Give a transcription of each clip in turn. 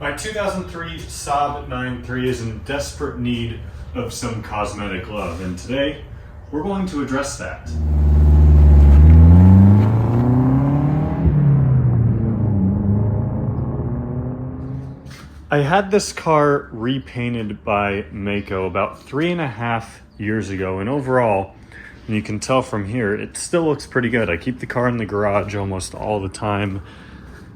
My 2003 Saab 9.3 is in desperate need of some cosmetic love, and today we're going to address that. I had this car repainted by Mako about 3.5 years ago, and overall, and you can tell from here, it still looks pretty good. I keep the car in the garage almost all the time,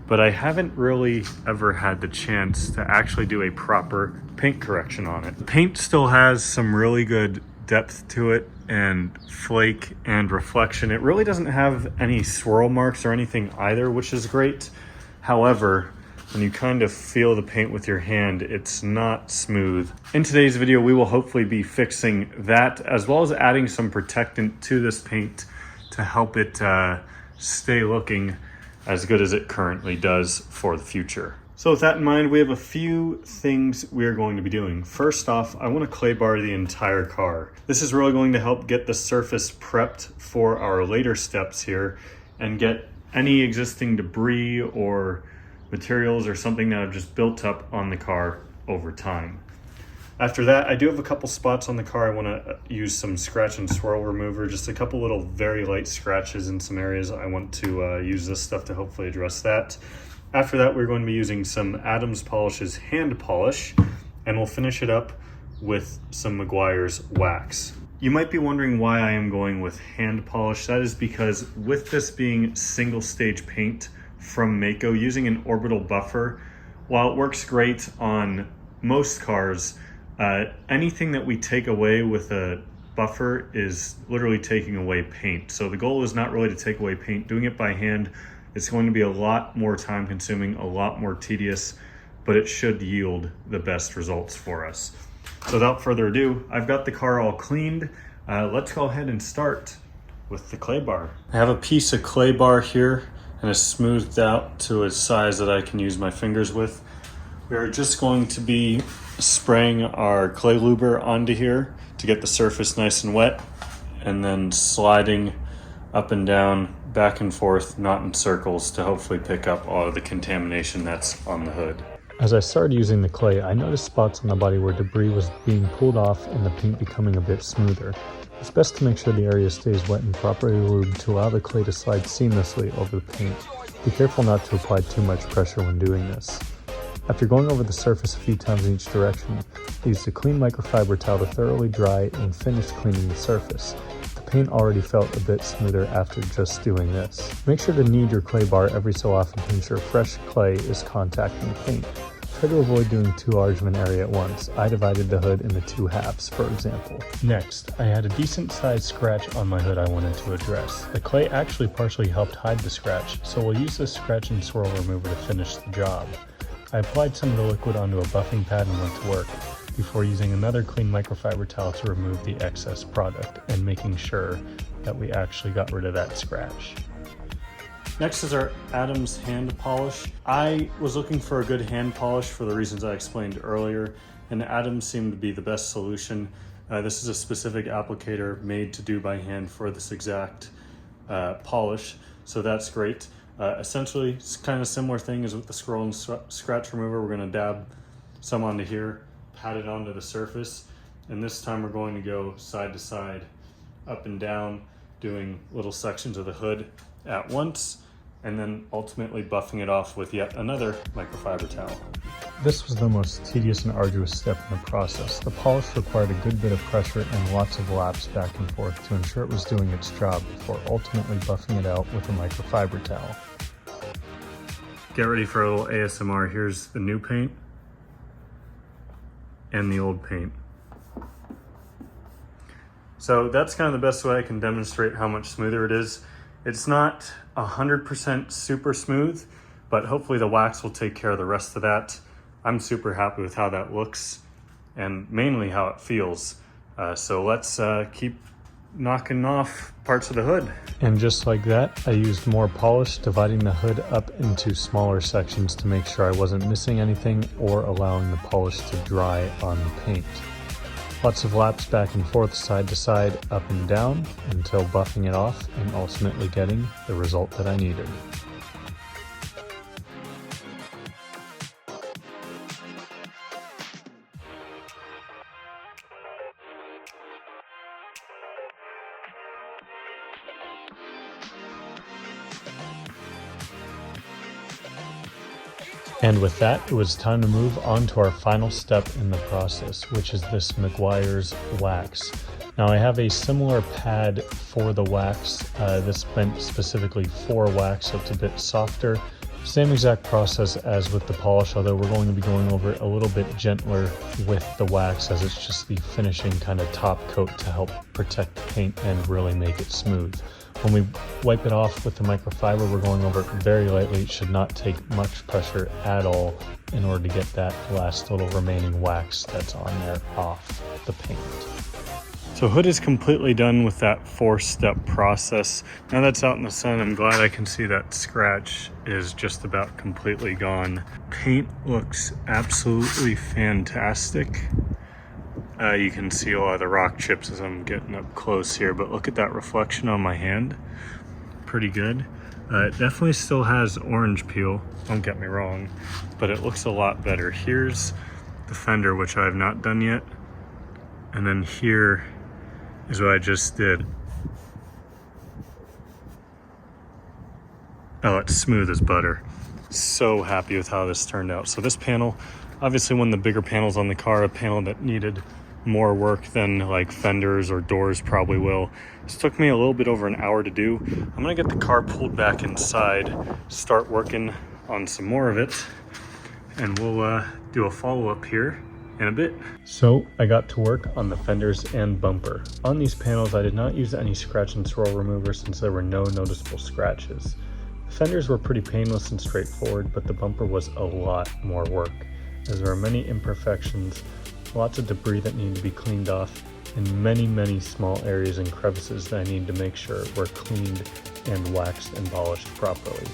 but I haven't really ever had the chance to actually do a proper paint correction on it. The paint still has some really good depth to it and flake and reflection. It really doesn't have any swirl marks or anything either, which is great. However, when you kind of feel the paint with your hand, it's not smooth. In today's video, we will hopefully be fixing that, as well as adding some protectant to this paint to help it stay looking as good as it currently does for the future. So with that in mind, we have a few things we're going to be doing. First off, I want to clay bar the entire car. This is really going to help get the surface prepped for our later steps here and get any existing debris or materials or something that have just built up on the car over time. After that, I do have a couple spots on the car. I want to use some scratch and swirl remover, just a couple little very light scratches in some areas. I want to use this stuff to hopefully address that. After that, we're going to be using some Adams Polish's hand polish, and we'll finish it up with some Meguiar's wax. You might be wondering why I am going with hand polish. That is because with this being single stage paint from Mako, using an orbital buffer, while it works great on most cars, anything that we take away with a buffer is literally taking away paint. So the goal is not really to take away paint. Doing it by hand, it's going to be a lot more time consuming, a lot more tedious, but it should yield the best results for us. So without further ado, I've got the car all cleaned. Let's go ahead and start with the clay bar. I have a piece of clay bar here and it's smoothed out to a size that I can use my fingers with. We're just going to be spraying our clay luber onto here to get the surface nice and wet, and then sliding up and down, back and forth, not in circles, to hopefully pick up all of the contamination that's on the hood. As I started using the clay, I noticed spots on the body where debris was being pulled off and the paint becoming a bit smoother. It's best to make sure the area stays wet and properly lubed to allow the clay to slide seamlessly over the paint. Be careful not to apply too much pressure when doing this. After going over the surface a few times in each direction, I used a clean microfiber towel to thoroughly dry and finish cleaning the surface. The paint already felt a bit smoother after just doing this. Make sure to knead your clay bar every so often to ensure fresh clay is contacting the paint. Try to avoid doing too large of an area at once. I divided the hood into 2 halves, for example. Next, I had a decent sized scratch on my hood I wanted to address. The clay actually partially helped hide the scratch, so we'll use this scratch and swirl remover to finish the job. I applied some of the liquid onto a buffing pad and went to work, before using another clean microfiber towel to remove the excess product and making sure that we actually got rid of that scratch. Next is our Adams hand polish. I was looking for a good hand polish for the reasons I explained earlier, and Adams seemed to be the best solution. This is a specific applicator made to do by hand for this exact polish, so that's great. Essentially, it's kind of a similar thing as with the scroll and scratch remover. We're going to dab some onto here, pat it onto the surface, and this time we're going to go side to side, up and down, doing little sections of the hood at once, and then ultimately buffing it off with yet another microfiber towel. This was the most tedious and arduous step in the process. The polish required a good bit of pressure and lots of laps back and forth to ensure it was doing its job before ultimately buffing it out with a microfiber towel. Get ready for a little ASMR. Here's the new paint and the old paint. So that's kind of the best way I can demonstrate how much smoother it is. It's not 100% super smooth, but hopefully the wax will take care of the rest of that. I'm super happy with how that looks and mainly how it feels. So let's keep knocking off parts of the hood. And just like that, I used more polish, dividing the hood up into smaller sections to make sure I wasn't missing anything or allowing the polish to dry on the paint. Lots of laps back and forth, side to side, up and down, until buffing it off and ultimately getting the result that I needed. And with that, it was time to move on to our final step in the process, which is this McGuire's wax. Now I have a similar pad for the wax. This meant specifically for wax, so it's a bit softer. Same exact process as with the polish, although we're going to be going over it a little bit gentler with the wax, as it's just the finishing kind of top coat to help protect the paint and really make it smooth. When we wipe it off with the microfiber, we're going over it very lightly. It should not take much pressure at all in order to get that last little remaining wax that's on there off the paint. So hood is completely done with that 4-step process. Now that's out in the sun, I'm glad I can see that scratch is just about completely gone. Paint looks absolutely fantastic. You can see a lot of the rock chips as I'm getting up close here, but look at that reflection on my hand. Pretty good. It definitely still has orange peel, don't get me wrong, but it looks a lot better. Here's the fender, which I have not done yet. And then here is what I just did. Oh, it's smooth as butter. So happy with how this turned out. So this panel, obviously one of the bigger panels on the car, a panel that needed more work than like fenders or doors probably will. This took me a little bit over an hour to do. I'm gonna get the car pulled back inside, start working on some more of it, and we'll do a follow-up here in a bit. So I got to work on the fenders and bumper. On these panels, I did not use any scratch and swirl remover since there were no noticeable scratches. The fenders were pretty painless and straightforward, but the bumper was a lot more work, as there are many imperfections, lots of debris that need to be cleaned off, and many small areas and crevices that I need to make sure were cleaned and waxed and polished properly.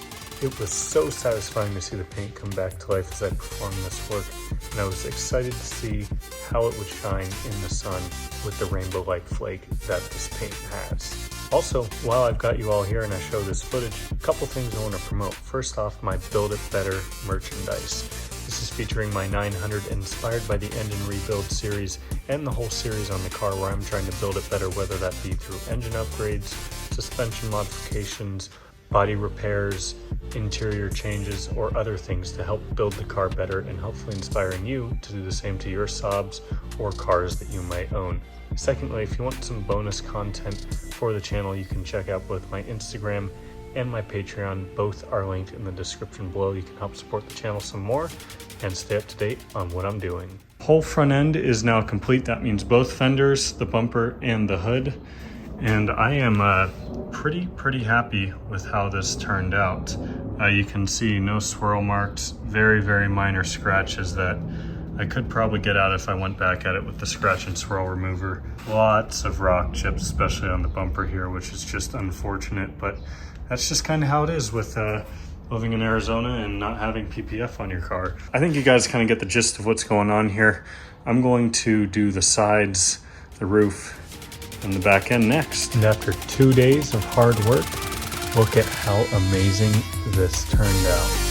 It was so satisfying to see the paint come back to life as I performed this work, and I was excited to see how it would shine in the sun with the rainbow-like flake that this paint has. Also, while I've got you all here and I show this footage, a couple things I want to promote. First off, my Build It Better merchandise. This is featuring my 900 inspired by the Engine Rebuild series and the whole series on the car, where I'm trying to build it better, whether that be through engine upgrades, suspension modifications, body repairs, interior changes, or other things to help build the car better and hopefully inspiring you to do the same to your Saabs or cars that you might own. Secondly, if you want some bonus content for the channel, you can check out both my Instagram and my Patreon. Both are linked in the description below. You can help support the channel some more and stay up to date on what I'm doing. Whole front end is now complete. That means both fenders, the bumper, and the hood. And I am pretty happy with how this turned out. You can see no swirl marks, very minor scratches that I could probably get out if I went back at it with the scratch and swirl remover. Lots of rock chips, especially on the bumper here, which is just unfortunate, but that's just kind of how it is with living in Arizona and not having PPF on your car. I think you guys kind of get the gist of what's going on here. I'm going to do the sides, the roof, and the back end next. And after 2 days of hard work, look at how amazing this turned out.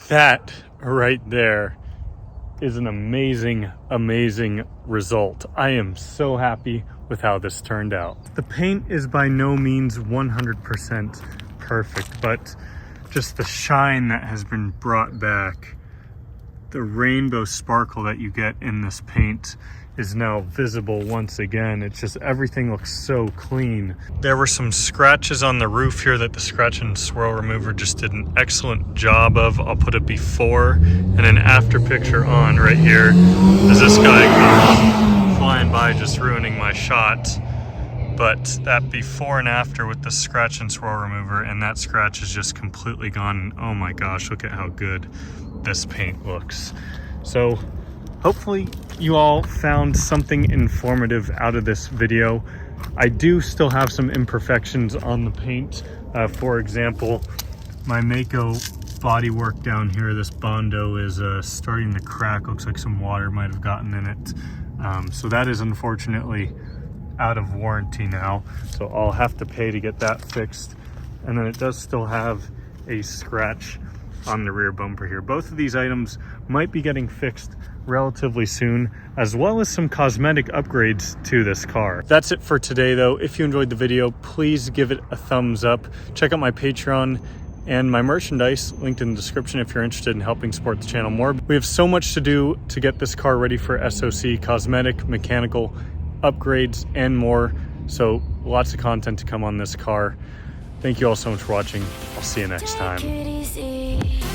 That right there is an amazing result. I am so happy with how this turned out. The paint is by no means 100% perfect, but just the shine that has been brought back, the rainbow sparkle that you get in this paint is now visible once again. It's just, everything looks so clean. There were some scratches on the roof here that the scratch and swirl remover just did an excellent job of. I'll put a before and an after picture on right here as this guy comes flying by, just ruining my shot. But that before and after with the scratch and swirl remover, and that scratch is just completely gone. Oh my gosh, look at how good this paint looks. So hopefully you all found something informative out of this video. I do still have some imperfections on the paint. For example, my Mako bodywork down here, this Bondo is starting to crack. Looks like some water might have gotten in it. So that is unfortunately out of warranty now, so I'll have to pay to get that fixed. And then it does still have a scratch on the rear bumper here. Both of these items might be getting fixed relatively soon, as well as some cosmetic upgrades to this car. That's it for today though. If you enjoyed the video, please give it a thumbs up. Check out my Patreon and my merchandise linked in the description if you're interested in helping support the channel more. We have so much to do to get this car ready for SOC, cosmetic, mechanical, upgrades, and more. So lots of content to come on this car. Thank you all so much for watching. I'll see you next time.